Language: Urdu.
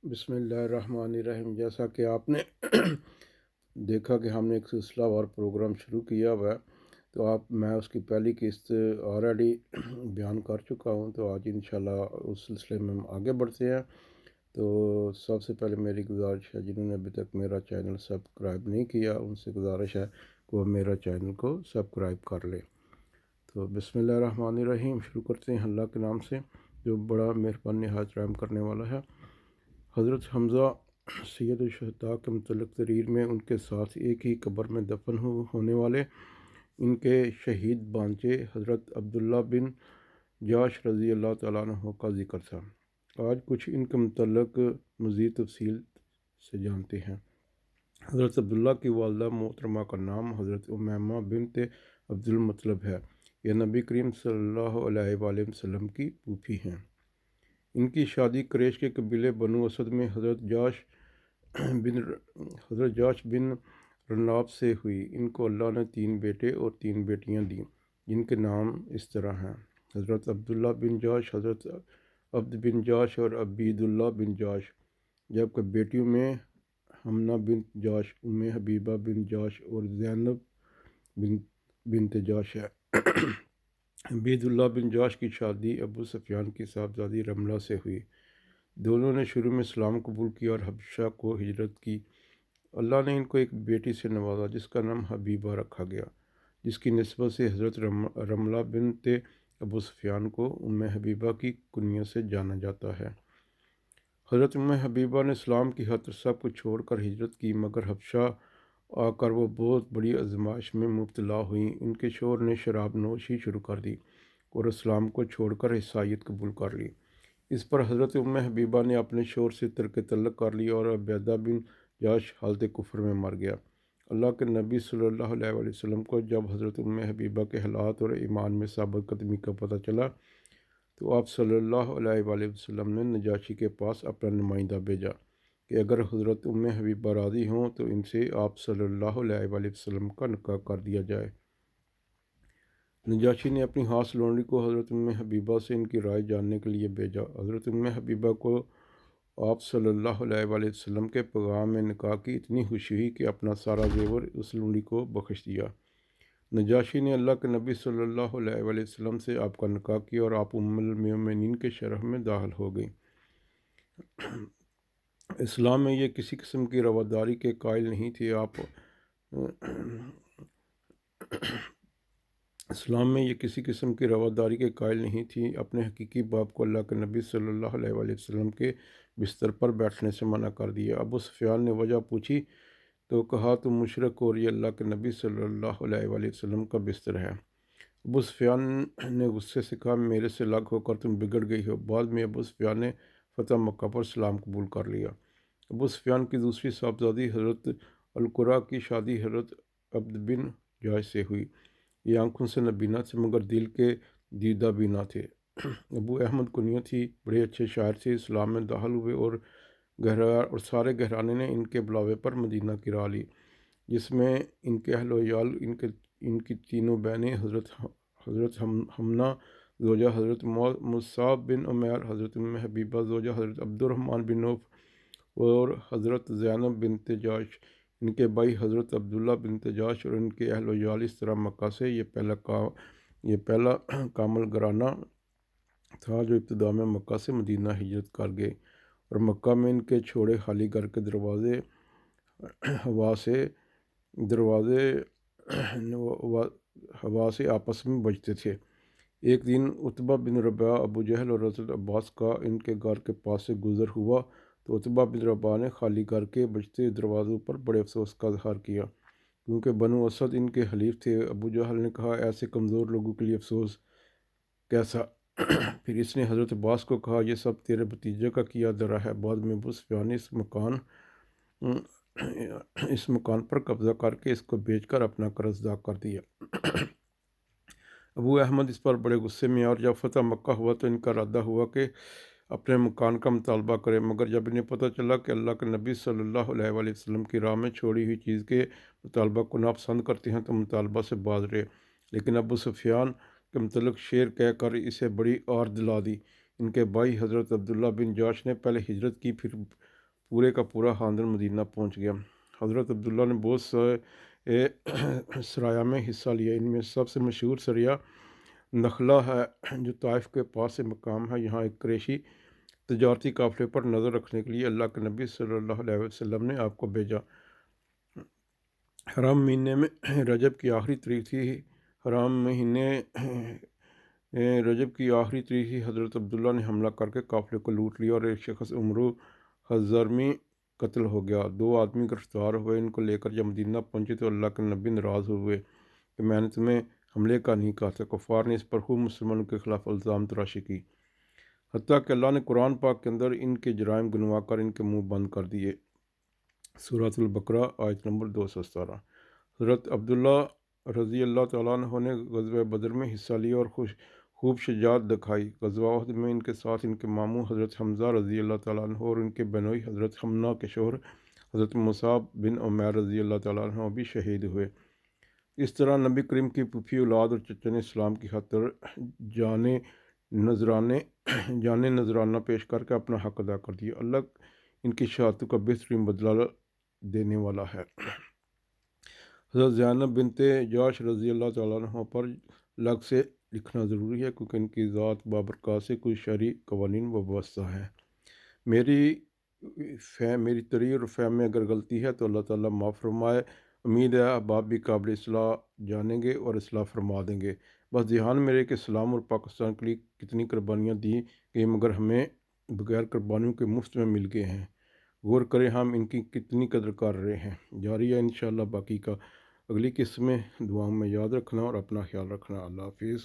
بسم اللہ الرحمن الرحیم۔ جیسا کہ آپ نے دیکھا کہ ہم نے ایک سلسلہ اور پروگرام شروع کیا ہوا ہے، تو میں اس کی پہلی قسط آلریڈی بیان کر چکا ہوں، تو آج انشاءاللہ اس سلسلے میں ہم آگے بڑھتے ہیں۔ تو سب سے پہلے میری گزارش ہے، جنہوں نے ابھی تک میرا چینل سبسکرائب نہیں کیا ان سے گزارش ہے کہ وہ میرا چینل کو سبسکرائب کر لے۔ تو بسم اللہ الرحمن الرحیم، شروع کرتے ہیں اللہ کے نام سے جو بڑا مہربان نہایت رحم کرنے والا ہے۔ حضرت حمزہ سید الشہداء کے متعلق تحریر میں ان کے ساتھ ایک ہی قبر میں دفن ہونے والے ان کے شہید بانچے حضرت عبداللہ بن جاش رضی اللہ تعالیٰ عنہ کا ذکر تھا۔ آج کچھ ان کے متعلق مزید تفصیل سے جانتے ہیں۔ حضرت عبداللہ کی والدہ محترمہ کا نام حضرت امیمہ بنت عبد المطلب ہے۔ یہ نبی کریم صلی اللہ علیہ وآلہ وسلم کی پھوپھی ہیں۔ ان کی شادی قریش کے قبیلے بنو اسد میں حضرت جاش بن رناب سے ہوئی۔ ان کو اللہ نے 3 بیٹے اور 3 بیٹیاں دیں، جن کے نام اس طرح ہیں: حضرت عبداللہ بن جاش، حضرت عبد بن جاش اور عبید اللہ بن جاش، جبکہ بیٹیوں میں حمنہ بنت جاش، ام حبیبہ بن جاش اور زینب بنت جاش ہے۔ عبید اللہ بن جاش کی شادی ابو سفیان کی صاحبزادی رملہ سے ہوئی۔ دونوں نے شروع میں اسلام قبول کیا اور حبشہ کو ہجرت کی۔ اللہ نے ان کو ایک بیٹی سے نوازا جس کا نام حبیبہ رکھا گیا، جس کی نسبت سے حضرت رملہ بنت ابو سفیان کو ام حبیبہ کی کنیت سے جانا جاتا ہے۔ حضرت ام حبیبہ نے اسلام کی ہر سب کو چھوڑ کر ہجرت کی، مگر حبشہ آ کر وہ بہت بڑی آزمائش میں مبتلا ہوئیں۔ ان کے شوہر نے شراب نوشی شروع کر دی اور اسلام کو چھوڑ کر عیسائیت قبول کر لی۔ اس پر حضرت ام حبیبہ نے اپنے شوہر سے ترک تعلق کر لیا اور عبیدہ بن جاش حالت کفر میں مر گیا۔ اللہ کے نبی صلی اللہ علیہ وآلہ وسلم کو جب حضرت ام حبیبہ کے حالات اور ایمان میں ثابت قدمی کا پتہ چلا تو آپ صلی اللہ علیہ وآلہ وسلم نے نجاشی کے پاس اپنا نمائندہ بھیجا کہ اگر حضرت ام حبیبہ راضی ہوں تو ان سے آپ صلی اللہ علیہ وآلہ وسلم کا نکاح کر دیا جائے۔ نجاشی نے اپنی خاص لونڈی کو حضرت ام حبیبہ سے ان کی رائے جاننے کے لیے بھیجا۔ حضرت ام حبیبہ کو آپ صلی اللہ علیہ وآلہ وسلم کے پیغام میں نکاح کی اتنی خوشی ہوئی کہ اپنا سارا زیور اس لونڈی کو بخش دیا۔ نجاشی نے اللہ کے نبی صلی اللہ علیہ وآلہ وسلم سے آپ کا نکاح کیا اور آپ ام المومنین کے شرح میں داخل ہو گئی۔ اسلام میں یہ کسی قسم کی رواداری کے قائل نہیں تھے۔ اسلام میں یہ کسی قسم کی رواداری کے قائل نہیں تھی۔ اپنے حقیقی باپ کو اللہ کے نبی صلی اللہ علیہ وآلہ وسلم کے بستر پر بیٹھنے سے منع کر دیا۔ ابو سفیان نے وجہ پوچھی تو کہا تم مشرک اور یہ اللہ کے نبی صلی اللہ علیہ وآلہ وسلم کا بستر ہے۔ ابو سفیان نے غصے سے کہا میرے سے الگ ہو کر تم بگڑ گئی ہو۔ بعد میں ابو سفیان نے فتح مکہ پر اسلام قبول کر لیا۔ ابو سفیان کی دوسری صاحبزادی حضرت القرہ کی شادی حضرت عبد بن جاش سے ہوئی۔ یہ آنکھوں سے نابینا تھے مگر دل کے دیدہ بینا تھے۔ ابو احمد کنیت تھی، بڑے اچھے شاعر تھے، اسلام میں داخل ہوئے اور سارے گھرانے نے ان کے بلاوے پر مدینہ کی راہ لی، جس میں ان کے اہل و عیال ان کی تینوں بہنیں حضرت حمنہ زوجہ حضرت مصعب بن عمیر، حضرت ام حبیبہ زوجہ حضرت عبد الرحمن بن عوف اور حضرت زینب بنت جاش، ان کے بھائی حضرت عبداللہ بنت جاش اور ان کے اہل و عیال۔ اس طرح مکہ سے یہ پہلا کامل گھرانہ تھا جو ابتدا میں مکہ سے مدینہ ہجرت کر گئے، اور مکہ میں ان کے چھوڑے خالی گھر کے دروازے ہوا سے آپس میں بجتے تھے۔ ایک دن عتبہ بن ربیعہ ابو جہل اور حضرت عباس کا ان کے گھر کے پاس سے گزر ہوا تو عتبہ بن ربیعہ نے خالی گھر کے بجتے دروازوں پر بڑے افسوس کا اظہار کیا، کیونکہ بنو اسد ان کے حلیف تھے۔ ابو جہل نے کہا ایسے کمزور لوگوں کے لیے افسوس کیسا؟ پھر اس نے حضرت عباس کو کہا یہ سب تیرے بھتیجے کا کیا درا ہے۔ بعد میں ابو سفیان نے اس مکان پر قبضہ کر کے اس کو بیچ کر اپنا قرض ادا کر دیا۔ ابو احمد اس پر بڑے غصے میں اور جب فتح مکہ ہوا تو ان کا ارادہ ہوا کہ اپنے مکان کا مطالبہ کرے، مگر جب انہیں پتہ چلا کہ اللہ کے نبی صلی اللہ علیہ وآلہ وسلم کی راہ میں چھوڑی ہوئی چیز کے مطالبہ کو ناپسند کرتے ہیں تو مطالبہ سے باز رہے، لیکن ابو سفیان کے متعلق شعر کہہ کر اسے بڑی آر دلا دی۔ ان کے بھائی حضرت عبداللہ بن جاش نے پہلے ہجرت کی، پھر پورے کا پورا خاندان مدینہ پہنچ گیا۔ حضرت عبداللہ نے بہت سے سرایہ میں حصہ لیا، ان میں سب سے مشہور سریہ نخلا ہے جو طائف کے پاس سے مقام ہے۔ یہاں ایک قریشی تجارتی قافلے پر نظر رکھنے کے لیے اللہ کے نبی صلی اللہ علیہ وسلم نے آپ کو بھیجا۔ حرام مہینے میں رجب کی آخری تاریخ تھی حرام مہینے رجب کی آخری تاریخ ہی حضرت عبداللہ نے حملہ کر کے قافلے کو لوٹ لیا اور ایک شخص عمرو حضرمی قتل ہو گیا۔ 2 آدمی گرفتار ہوئے، ان کو لے کر جب مدینہ پہنچے تو اللہ کے نبی ناراض ہوئے کہ میں نے تمہیں حملے کا نہیں کہا تھا۔ کفار نے اس پر خوب مسلمانوں کے خلاف الزام تراشی کی، حتیٰ کہ اللہ نے قرآن پاک کے اندر ان کے جرائم گنوا کر ان کے منہ بند کر دیے۔ سورۃ البقرہ آیت نمبر 217۔ حضرت عبداللہ رضی اللہ تعالیٰ عنہ نے غزوہ بدر میں حصہ لیا اور خوب شجاعت دکھائی۔ غزوہ احد میں ان کے ساتھ ان کے ماموں حضرت حمزہ رضی اللہ تعالیٰ عنہ اور ان کے بنوئی حضرت حمنہ کے شوہر حضرت مصعب بن عمیر رضی اللہ تعالیٰ عنہ بھی شہید ہوئے۔ اس طرح نبی کریم کی پھوپھی اولاد اور چچا نے اسلام کی خاطر جانے نذرانہ پیش کر کے اپنا حق ادا کر دیا۔ اللہ ان کی شہادتوں کا بہترین بدلہ دینے والا ہے۔ حضرت زینب بنت جاش رضی اللہ تعالیٰ عنہ پر الگ سے لکھنا ضروری ہے کیونکہ ان کی ذات بابرکات سے کچھ شرعی قوانین وابستہ ہیں۔ میری تحریر اور فہم میں اگر غلطی ہے تو اللہ تعالیٰ معاف فرمائے۔ امید ہے احباب بھی قابل اصلاح جانیں گے اور اصلاح فرما دیں گے۔ بس دھیان میں رہے کہ اسلام اور پاکستان کے لیے کتنی قربانیاں دی گئی مگر ہمیں بغیر قربانیوں کے مفت میں مل گئے ہیں۔ غور کریں ہم ان کی کتنی قدر کر رہے ہیں۔ جاری ہے انشاءاللہ باقی کا اگلی قسط میں۔ دعاؤں میں یاد رکھنا اور اپنا خیال رکھنا۔ اللہ حافظ۔